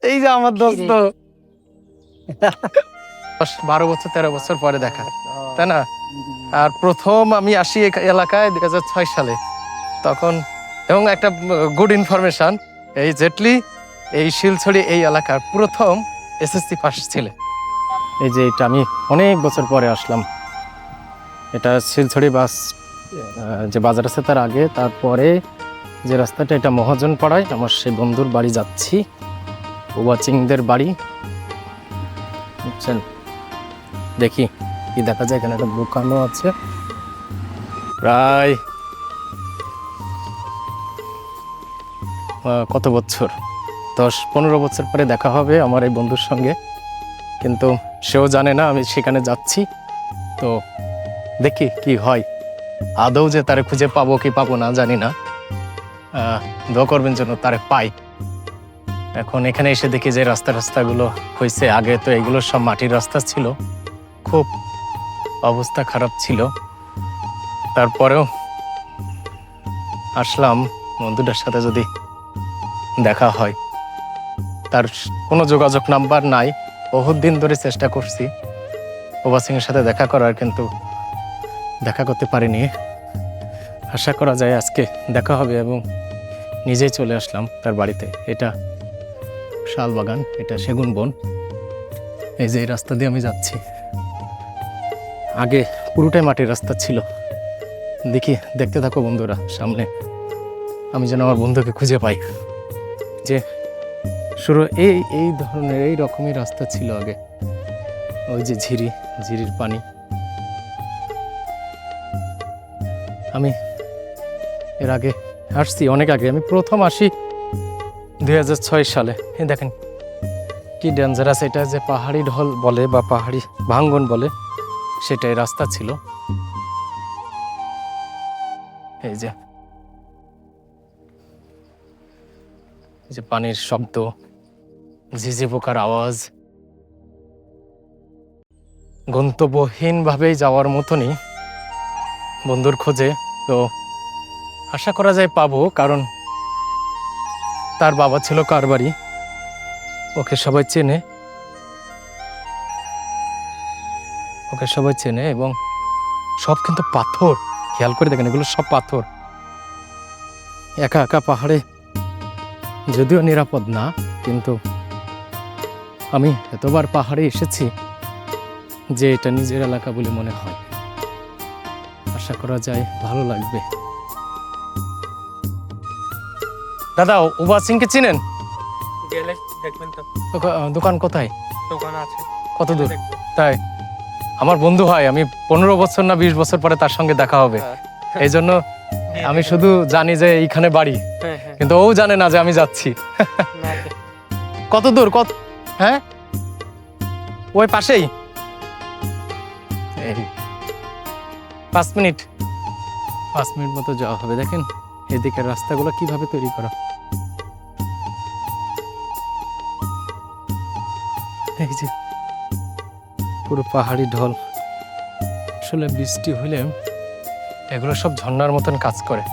এই যে আমার দোস্ত 12 বছর 13 বছর পরে দেখা, তাই না? আর প্রথম আমি আসি এলাকায় 2006 সালে, তখন এবং একটা গুড ইনফরমেশন, এই জেটলি এই শিলছড়ি এই এলাকার প্রথম এসএসসি পাস ছিল। এই যে এটা আমি অনেক বছর পরে আসলাম, এটা শিলছড়ি বাস যে বাজার আছে তার আগে, তারপরে যে রাস্তাটা এটা মহাজন পাড়ায় আমার সেই বন্ধুর বাড়ি যাচ্ছি, ওয়াচিংদের বাড়ি, বুঝছেন? দেখি কি দেখা যায়। এখানে একটা দোকানও আছে। প্রায় কত বছর, 10-15 বছর পরে দেখা হবে আমার এই বন্ধুর সঙ্গে, কিন্তু সেও জানে না আমি সেখানে যাচ্ছি। তো দেখি কি হয়, আদৌ যে তারে খুঁজে পাবো কি পাবো না জানি না। দোয়া করবেন যেন তারে পাই। এখন এখানে এসে দেখি যে রাস্তাগুলো হয়েছে, আগে তো এগুলো সব মাটির রাস্তা ছিল, খুব অবস্থা খারাপ ছিল। তারপরেও আসলাম বন্ধুটার সাথে যদি দেখা হয়। তার কোনো যোগাযোগ নাম্বার নাই, বহুত দিন ধরে চেষ্টা করছি ওবা সিং এর সাথে দেখা করার, কিন্তু দেখা করতে পারিনি। আশা করা যায় আজকে দেখা হবে এবং নিজেই চলে আসলাম তার বাড়িতে। এটা শালবাগান, এটা সেগুন বন। এই যে এই রাস্তা দিয়ে আমি যাচ্ছি, আগে পুরোটাই মাটির রাস্তা ছিল। দেখি, দেখতে থাকো বন্ধুরা, সামনে আমি যেন আমার বন্ধুকে খুঁজে পাই। যে শুরু এই ধরনের এই রকমই রাস্তা ছিল আগে। ওই যে ঝিরির পানি। আমি এর আগে আসছি অনেক আগে, আমি প্রথম আসি 2006 সালে। এই দেখেন কি ডেঞ্জারাস, এটা যে পাহাড়ি ঢল বলে বা পাহাড়ি ভাঙ্গন বলে, সেটাই রাস্তা ছিল। এই যে পানির শব্দ, ঝিঝি পোকার আওয়াজ, গন্তব্যহীনভাবেই যাওয়ার মতনই বন্ধুর খোঁজে। তো আশা করা যায় পাবো, কারণ তার বাবা ছিল কারবারি, ওকে সবাই চেনে এবং সব কিন্তু পাথর। খেয়াল করে দেখেন, এগুলো সব পাথর। একা একা পাহাড়ে যদিও নিরাপদ না, কিন্তু আমি এতবার পাহাড়ে এসেছি যে এটা নিজের এলাকা বলে মনে হয়। আশা করা যায় ভালো লাগবে। দাদা, ওবা সিংকে চিনেন? গেলে দেখবেন তো। দোকান কোথায়? দোকান আছে। কত দূর? তাই আমার বন্ধু হয়, আমি 15 বছর না 20 বছর পরে তার সঙ্গে দেখা হবে। এই জন্য আমি শুধু জানি যে এইখানে বাড়ি, কিন্তু ও জানে না যে আমি যাচ্ছি। কত দূর? হ্যাঁ, ওই পাশেই। 5 মিনিট মতো যাওয়া হবে। দেখেন এদিকের রাস্তাগুলো কিভাবে তৈরি করা। এই যে পুরো পাহাড়ি ঢল, আসলে বৃষ্টি হলে এগুলো সব ঝর্ণার মতন কাজ করে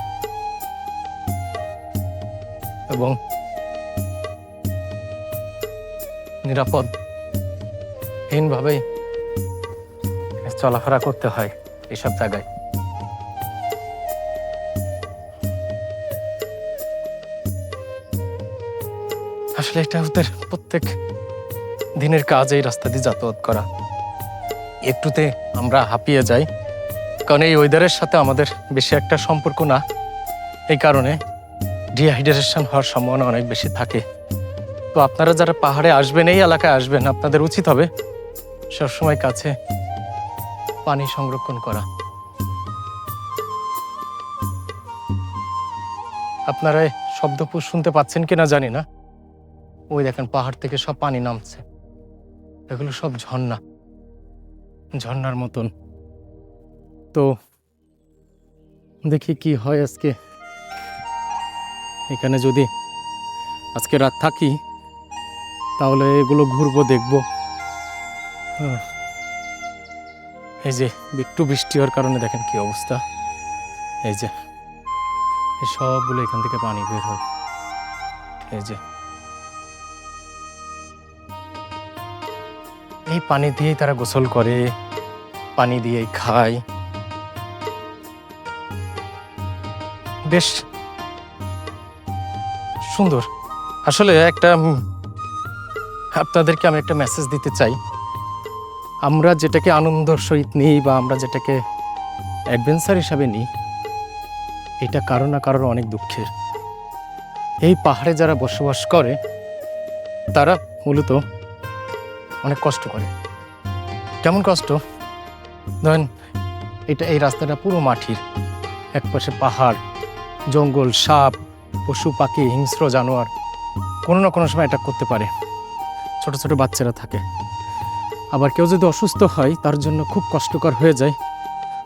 এবং নিরাপদহীনভাবেই চলাফেরা করতে হয় এইসব জায়গায়। আসলে এটা ওদের প্রত্যেক দিনের কাজ, এই রাস্তা দিয়ে যাতায়াত করা। একটুতে আমরা হাঁপিয়ে যাই, কারণ এই ওয়েদারের সাথে আমাদের বেশি একটা সম্পর্ক না, এই কারণে ডিহাইড্রেশন হওয়ার সম্ভাবনা অনেক বেশি থাকে। তো আপনারা যারা পাহাড়ে আসবেন, এই এলাকায় আসবেন, আপনাদের উচিত হবে সবসময় কাছে পানি সংরক্ষণ করা। আপনারা শব্দ শুনতে পাচ্ছেন কিনা জানি না, ওই দেখেন পাহাড় থেকে সব পানি নামছে, এগুলো সব ঝর্ণার মতন। তো দেখি কি হয় আজকে। এখানে যদি আজকে রাত থাকি তাহলে এগুলো ঘুরবো, দেখবো। এই যে একটু বৃষ্টি হওয়ার কারণে দেখেন কি অবস্থা। এই যে সবগুলো এখান থেকে পানি বের হয়। এই যে এই পানি দিয়েই তারা গোসল করে, পানি দিয়েই খায়। বেশ সুন্দর। আসলে একটা আপনাদেরকে আমি একটা মেসেজ দিতে চাই। আমরা যেটাকে আনন্দর সহিত নিই বা আমরা যেটাকে অ্যাডভেঞ্চার হিসাবে নিই, এটা কারো না কারোর অনেক দুঃখের। এই পাহাড়ে যারা বসবাস করে তারা মূলত অনেক কষ্ট করে। কেমন কষ্ট? ধরেন এই রাস্তাটা পুরো মাটির, একপাশে পাহাড়, জঙ্গল, সাপ, পশু পাখি, হিংস্র জানোয়ার কোনো না কোনো সময় অ্যাটাক করতে পারে। ছোট ছোট বাচ্চারা থাকে। আবার কেউ যদি অসুস্থ হয় তার জন্য খুব কষ্টকর হয়ে যায়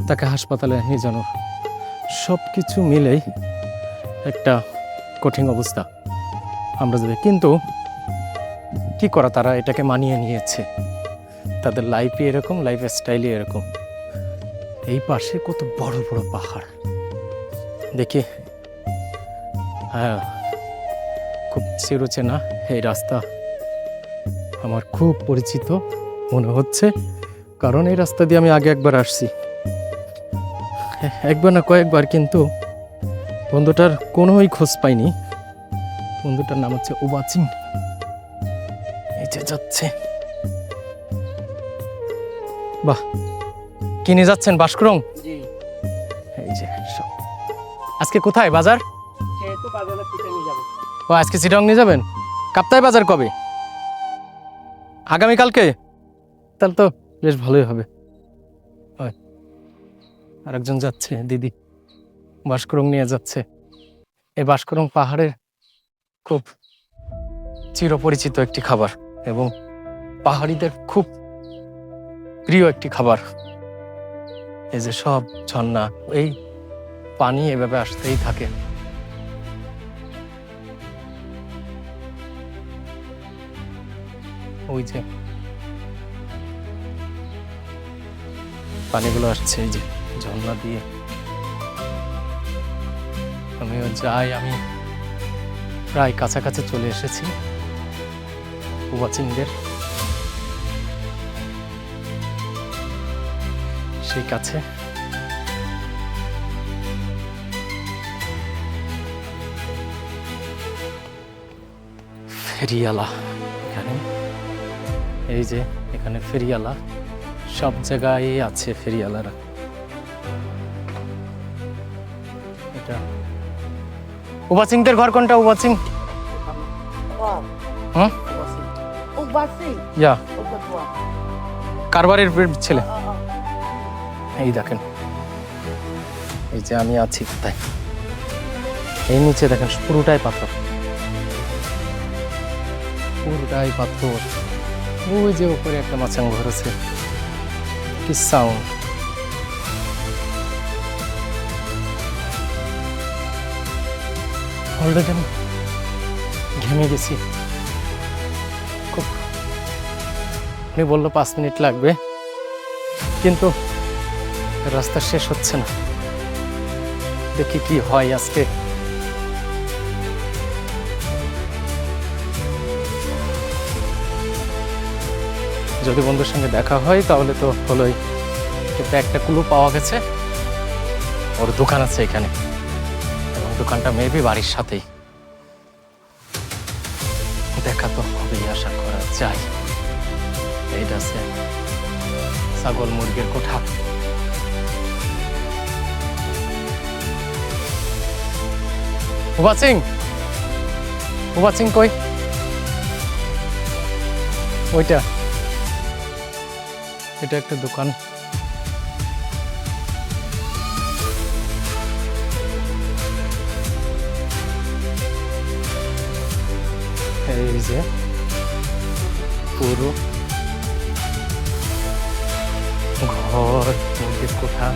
তাকে হাসপাতালে নিয়ে যানো। সব কিছু মিলেই একটা কঠিন অবস্থা আমরা যদি, কিন্তু কি করা, তারা এটাকে মানিয়ে নিয়েছে। তাদের লাইফই এরকম, লাইফ স্টাইলই এরকম। এই পাশে কত বড় বড় পাহাড় দেখি। হ্যাঁ, খুব চিরচেনা এই রাস্তা আমার খুব পরিচিত মনে হচ্ছে, কারণ এই রাস্তা দিয়ে আমি আগে একবার আসছি, একবার না কয়েকবার, কিন্তু বন্ধুটার কোনোই খোঁজ পাইনি। বন্ধুটার নাম হচ্ছে উবাচিং। এই যে যাচ্ছে। বাহ, কিনে যাচ্ছেন বাসকরং? জি, এই যে সব। আজকে কোথায় বাজার? যেহেতু বাজারে পিঠে নিয়ে যাবো। ও, আজকে চিটাং নিয়ে যাবেন? কাপ্তাই বাজার কবে? আগামীকালকে? তাহলে তো বেশ ভালোই হবে। আরেকজন যাচ্ছে, দিদি বাসকরং নিয়ে যাচ্ছে। এই বাসকরং পাহাড়ের খুব চিরপরিচিত একটি খাবার এবং পাহাড়িদের খুব প্রিয় একটি খাবার। এই যে সব ঝর্ণা, এই পানি এভাবে আসতেই থাকে। ওই যে পানিগুলো আসছে এই যে ঝর্ণা দিয়ে। আমিও যাই, আমি প্রায় কাছাকাছি চলে এসেছি উবাচিংদের সেই কাছে। ফেরিয়ালা এখানে, এই যে এখানে ফেরিয়ালা, সব জায়গায় আছে ফেরিয়ালারা। এটা উবাচিংদের ঘর কোনটা? উবাচিং? হুম, ইয়া কারবারের ছেলে। এই দেখেন, এই যে আমি আছি কোথায়, এই নিচে দেখেন পুরোটাই পাথর, পুরোটাই পাথর। ওই যে উপরে একটা মাচাং ঘর আছে, কি সাউন্ড! অলরেডি আমি ঘেমে গেছি খুব। উনি বললো 5 মিনিট লাগবে, কিন্তু রাস্তা শেষ হচ্ছে না। দেখি কি হয় আজকে। যদি বন্ধুর সঙ্গে দেখা হয় তাহলে তো হলোই, কিন্তু একটা ক্লু পাওয়া গেছে, ওর দোকান আছে এখানে, এবং দোকানটা মেবি বাড়ির সাথেই। দেখা তো হবেই, আশা করা যায়। এইটা আছে ছাগল মুরগির কোঠা। উবাচিং, উবাচিং কই? ওইটা, এটা একটা দোকান। এই যে পুরো ঘর, মুরগির কোঠা।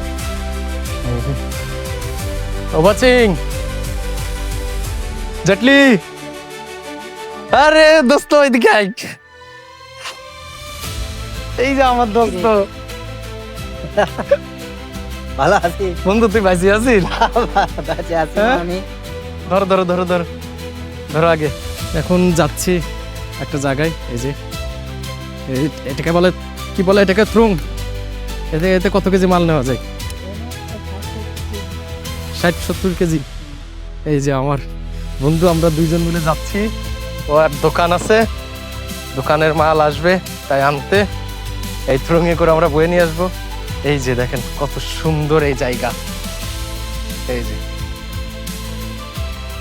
উবাচিং, জেটলি, আরে দোস্ত এদিকে আয়। এই যে আমার দোস্ত। ভালো আছি বন্ধু, তুই বাঁচি আছিস? বাঁচে আছি হ্যাঁ? আমি। ধরো ধরো ধরো ধরো ধরো আগে। এখন যাচ্ছি একটা জায়গায়, এই যে এটাকে বলে কি বলে এটাকে থ্রুং। এতে এতে কত কেজি মাল নেওয়া যায়? 60-70 কেজি। এই যে আমার বন্ধু, আমরা দুইজন মিলে যাচ্ছি। ও আর দোকান আছে, দোকানের মাল আসবে তাই আনতে এই থ্রুঙে করে আমরা বয়ে নিয়ে আসবো। এই যে দেখেন কত সুন্দর এই জায়গা। এই যে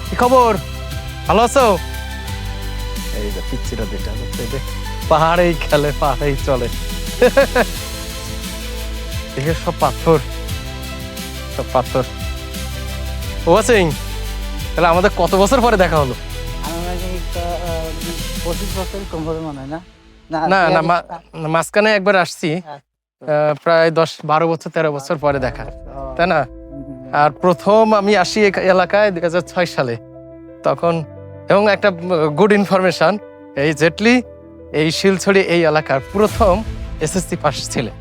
কি খবর, ভালো আছো? এই যে পিচ্ছিটা যেটা পাহাড়েই খেলে, পাহাড়েই চলে। দেখে সব পাথর, সব পাথর। ও সিং, তাহলে আমাদের কত বছর পরে দেখা হলো? আনুমানিক 25 বছর কম হবে মনে হয় না? না না, মাঝখানে একবার আসছি, প্রায় 10-12 বছর 13 বছর পরে দেখা, তাই না? আর প্রথম আমি আসি এই এলাকায় 2006 সালে, তখন। এবং একটা গুড ইনফরমেশন, এই জেটলি এই শিলছড়ি এই এলাকার প্রথম এসএসসি পাস ছেলে।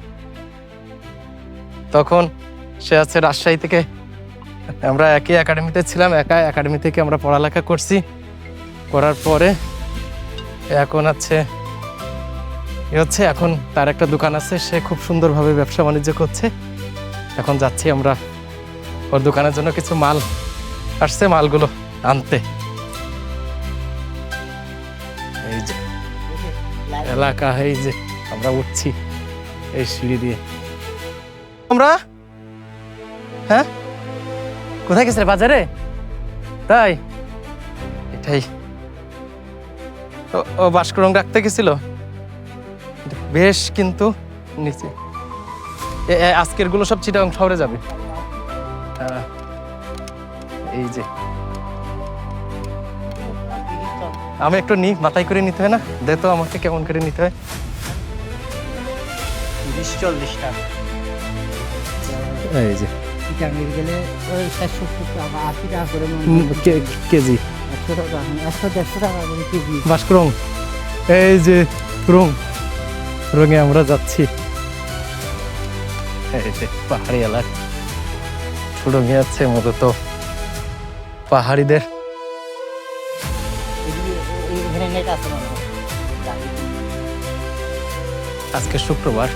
তখন সে আছে রাজশাহী থেকে, আমরা একই একাডেমিতে ছিলাম, একা একাডেমি থেকে আমরা পড়ালেখা করছি। করার পরে এখন এখন তার একটা দোকান আছে, সে খুব সুন্দরভাবে ব্যবসা বাণিজ্য করছে। এখন যাচ্ছি আমরা ওর দোকানের জন্য, কিছু মাল আসছে, মালগুলো আনতে। এই যে এলাকা, এই যে আমরা উঠছি এই সিঁড়ি দিয়ে। আমরা হ্যাঁ কোথায় গেছে? বাজারে? তাই এটাই ও বাস্করং রাখতে গেছিল বেশ, কিন্তু নিচে আজকের গুলো সব চিটাগাং শহরে যাবে। এই যে আমি একটু মাথায় করে নিতে হয় না? দে তো আমাকে কেমন করে নিতে হয়। 30-40 টাকা। এই যে চিটাগাং গেলে ওই 60-70 টাকা, 80 টাকা করে কেজি 100 টাকা, 100-150 টাকা করে কেজি। বাস্করং, এই যে রঙে আমরা যাচ্ছি। এই যে পাহাড়ি এলাকা, সুড়ঙ্গে আছে মূলত পাহাড়িদের। এখানে নেট আছে মনে হয়। আজকে শুক্রবার,